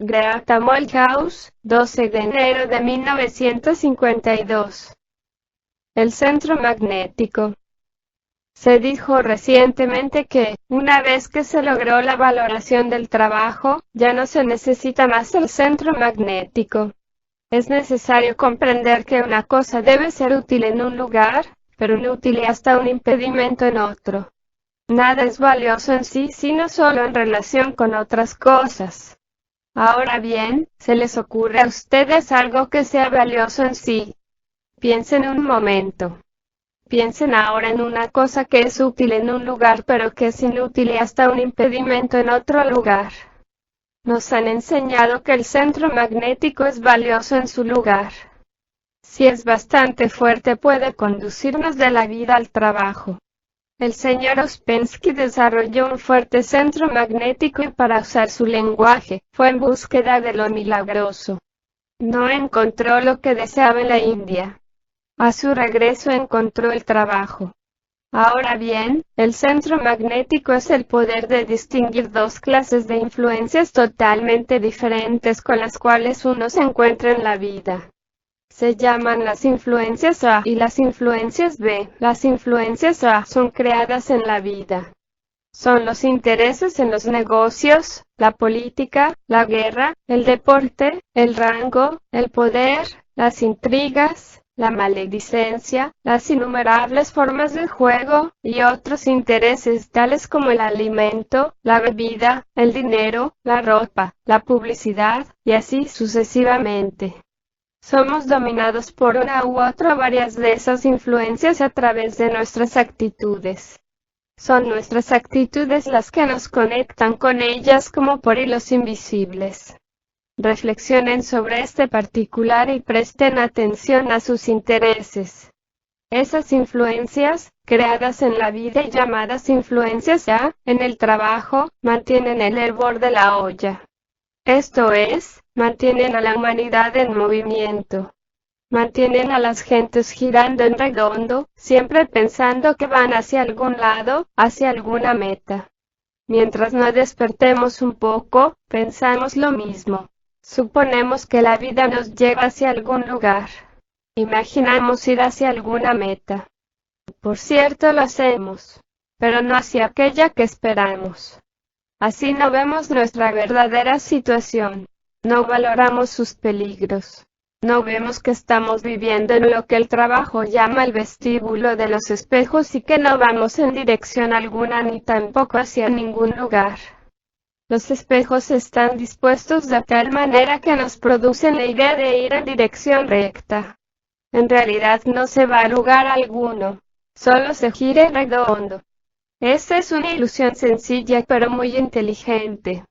Greta Molthaus, 12 de enero de 1952. El centro magnético. Se dijo recientemente que, una vez que se logró la valoración del trabajo, ya no se necesita más el centro magnético. Es necesario comprender que una cosa debe ser útil en un lugar, pero inútil y hasta un impedimento en otro. Nada es valioso en sí sino solo en relación con otras cosas. Ahora bien, ¿se les ocurre a ustedes algo que sea valioso en sí? Piensen un momento. Piensen ahora en una cosa que es útil en un lugar pero que es inútil y hasta un impedimento en otro lugar. Nos han enseñado que el centro magnético es valioso en su lugar. Si es bastante fuerte puede conducirnos de la vida al trabajo. El señor Ouspensky desarrolló un fuerte centro magnético y para usar su lenguaje, fue en búsqueda de lo milagroso. No encontró lo que deseaba en la India. A su regreso encontró el trabajo. Ahora bien, el centro magnético es el poder de distinguir dos clases de influencias totalmente diferentes con las cuales uno se encuentra en la vida. Se llaman las influencias A y las influencias B. Las influencias A son creadas en la vida. Son los intereses en los negocios, la política, la guerra, el deporte, el rango, el poder, las intrigas, la maledicencia, las innumerables formas de juego, y otros intereses tales como el alimento, la bebida, el dinero, la ropa, la publicidad, y así sucesivamente. Somos dominados por una u otra o varias de esas influencias a través de nuestras actitudes. Son nuestras actitudes las que nos conectan con ellas como por hilos invisibles. Reflexionen sobre este particular y presten atención a sus intereses. Esas influencias, creadas en la vida y llamadas influencias A, en el trabajo, mantienen el hervor de la olla. Esto es, mantienen a la humanidad en movimiento. Mantienen a las gentes girando en redondo, siempre pensando que van hacia algún lado, hacia alguna meta. Mientras no despertemos un poco, pensamos lo mismo. Suponemos que la vida nos lleva hacia algún lugar. Imaginamos ir hacia alguna meta. Por cierto, lo hacemos, pero no hacia aquella que esperamos. Así no vemos nuestra verdadera situación. No valoramos sus peligros. No vemos que estamos viviendo en lo que el trabajo llama el vestíbulo de los espejos y que no vamos en dirección alguna ni tampoco hacia ningún lugar. Los espejos están dispuestos de tal manera que nos producen la idea de ir en dirección recta. En realidad no se va a lugar alguno, solo se gira en redondo. Esta es una ilusión sencilla pero muy inteligente.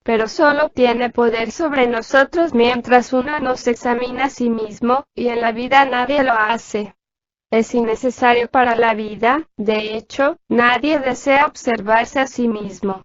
Pero solo tiene poder sobre nosotros mientras uno no se examina a sí mismo, y en la vida nadie lo hace. Es innecesario para la vida, de hecho, nadie desea observarse a sí mismo.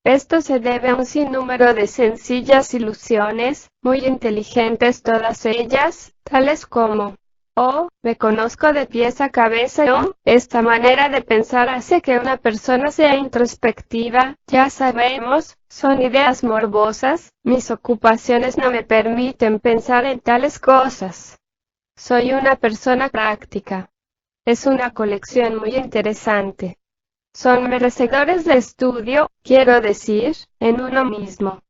Esto se debe a un sinnúmero de sencillas ilusiones, muy inteligentes todas ellas, tales como: oh, me conozco de pies a cabeza. Oh, esta manera de pensar hace que una persona sea introspectiva. Ya sabemos, son ideas morbosas, mis ocupaciones no me permiten pensar en tales cosas. Soy una persona práctica. Es una colección muy interesante. Son merecedores de estudio, quiero decir, en uno mismo.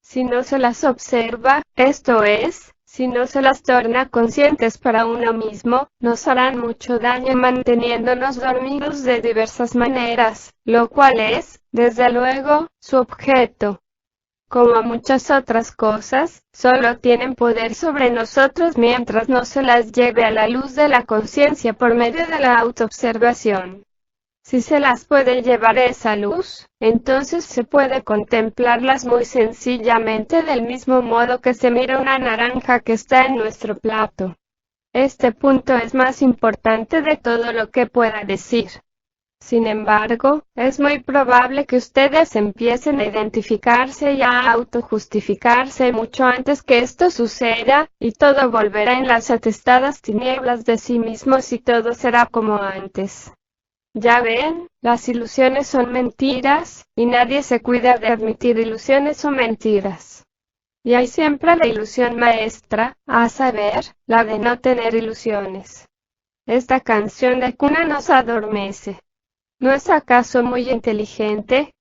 Si no se las observa, esto es, si no se las torna conscientes para uno mismo, nos harán mucho daño manteniéndonos dormidos de diversas maneras, lo cual es, desde luego, su objeto. Como muchas otras cosas, solo tienen poder sobre nosotros mientras no se las lleve a la luz de la conciencia por medio de la autoobservación. Si se las puede llevar esa luz, entonces se puede contemplarlas muy sencillamente del mismo modo que se mira una naranja que está en nuestro plato. Este punto es más importante de todo lo que pueda decir. Sin embargo, es muy probable que ustedes empiecen a identificarse y a autojustificarse mucho antes que esto suceda, y todo volverá en las atestadas tinieblas de sí mismos y todo será como antes. Ya ven, las ilusiones son mentiras, y nadie se cuida de admitir ilusiones o mentiras. Y hay siempre la ilusión maestra, a saber, la de no tener ilusiones. Esta canción de cuna nos adormece. ¿No es acaso muy inteligente?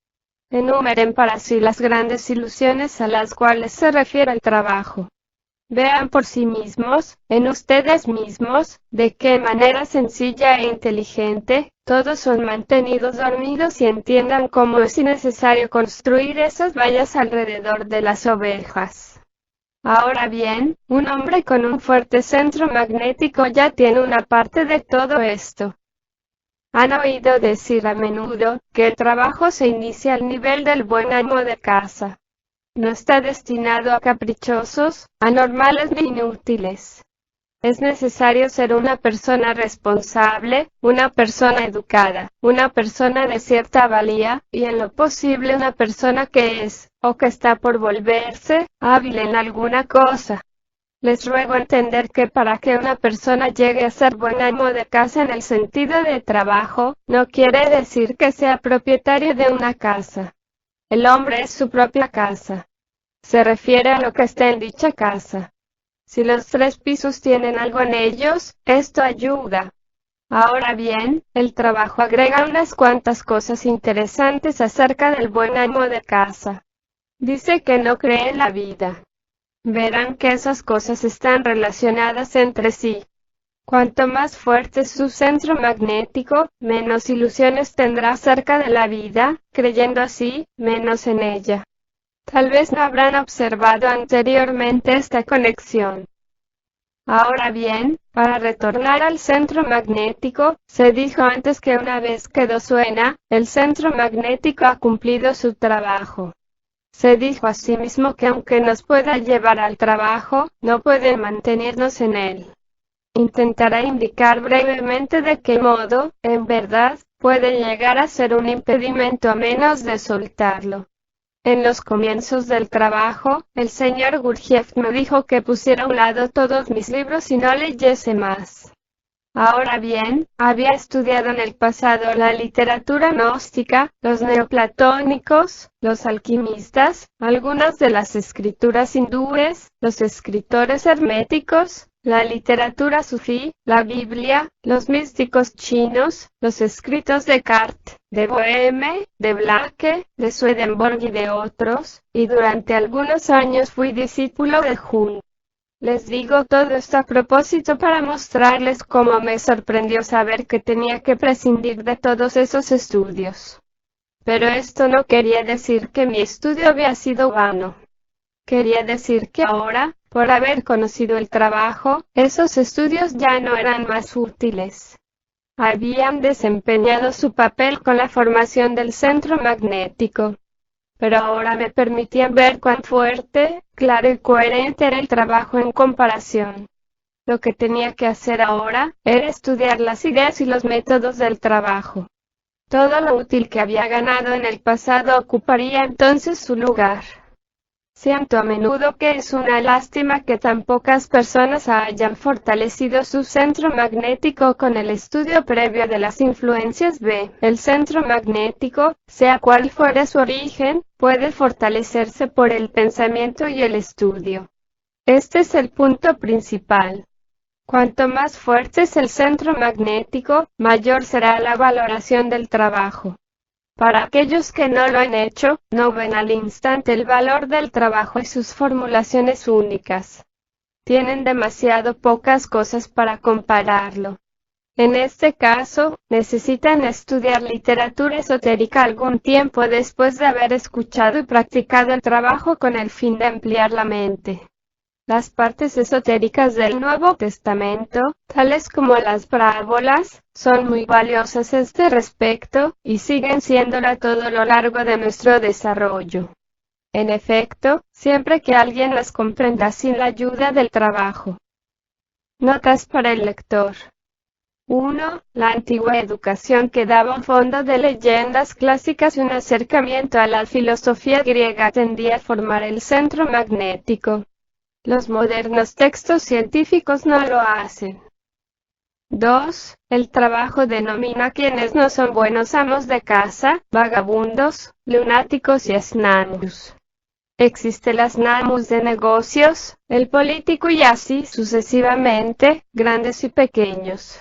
Enumeren para sí las grandes ilusiones a las cuales se refiere el trabajo. Vean por sí mismos, en ustedes mismos, de qué manera sencilla e inteligente, todos son mantenidos dormidos y entiendan cómo es innecesario construir esas vallas alrededor de las ovejas. Ahora bien, un hombre con un fuerte centro magnético ya tiene una parte de todo esto. Han oído decir a menudo que el trabajo se inicia al nivel del buen amo de casa. No está destinado a caprichosos, anormales ni inútiles. Es necesario ser una persona responsable, una persona educada, una persona de cierta valía, y en lo posible una persona que es, o que está por volverse, hábil en alguna cosa. Les ruego entender que para que una persona llegue a ser buen amo de casa en el sentido de trabajo, no quiere decir que sea propietario de una casa. El hombre es su propia casa. Se refiere a lo que está en dicha casa. Si los 3 pisos tienen algo en ellos, esto ayuda. Ahora bien, el trabajo agrega unas cuantas cosas interesantes acerca del buen amo de casa. Dice que no cree en la vida. Verán que esas cosas están relacionadas entre sí. Cuanto más fuerte es su centro magnético, menos ilusiones tendrá acerca de la vida, creyendo así, menos en ella. Tal vez no habrán observado anteriormente esta conexión. Ahora bien, para retornar al centro magnético, se dijo antes que una vez que do suena, el centro magnético ha cumplido su trabajo. Se dijo asimismo que aunque nos pueda llevar al trabajo, no puede mantenernos en él. Intentaré indicar brevemente de qué modo, en verdad, puede llegar a ser un impedimento a menos de soltarlo. En los comienzos del trabajo, el señor Gurdjieff me dijo que pusiera a un lado todos mis libros y no leyese más. Ahora bien, había estudiado en el pasado la literatura gnóstica, los neoplatónicos, los alquimistas, algunas de las escrituras hindúes, los escritores herméticos, la literatura sufí, la Biblia, los místicos chinos, los escritos de Descartes, de Boheme, de Blake, de Swedenborg y de otros, y durante algunos años fui discípulo de Jung. Les digo todo esto a propósito para mostrarles cómo me sorprendió saber que tenía que prescindir de todos esos estudios. Pero esto no quería decir que mi estudio había sido vano. Quería decir que ahora, por haber conocido el trabajo, esos estudios ya no eran más útiles. Habían desempeñado su papel con la formación del centro magnético. Pero ahora me permitían ver cuán fuerte, claro y coherente era el trabajo en comparación. Lo que tenía que hacer ahora, era estudiar las ideas y los métodos del trabajo. Todo lo útil que había ganado en el pasado ocuparía entonces su lugar. Siento a menudo que es una lástima que tan pocas personas hayan fortalecido su centro magnético con el estudio previo de las influencias B. El centro magnético, sea cual fuere su origen, puede fortalecerse por el pensamiento y el estudio. Este es el punto principal. Cuanto más fuerte es el centro magnético, mayor será la valoración del trabajo. Para aquellos que no lo han hecho, no ven al instante el valor del trabajo y sus formulaciones únicas. Tienen demasiado pocas cosas para compararlo. En este caso, necesitan estudiar literatura esotérica algún tiempo después de haber escuchado y practicado el trabajo con el fin de ampliar la mente. Las partes esotéricas del Nuevo Testamento, tales como las parábolas, son muy valiosas a este respecto, y siguen siéndolo a todo lo largo de nuestro desarrollo. En efecto, siempre que alguien las comprenda sin la ayuda del trabajo. Notas para el lector. 1. La antigua educación que daba un fondo de leyendas clásicas y un acercamiento a la filosofía griega tendía a formar el centro magnético. Los modernos textos científicos no lo hacen. 2. El trabajo denomina a quienes no son buenos amos de casa, vagabundos, lunáticos y asnanos. existe las NAMUs de negocios, el político y así sucesivamente, grandes y pequeños.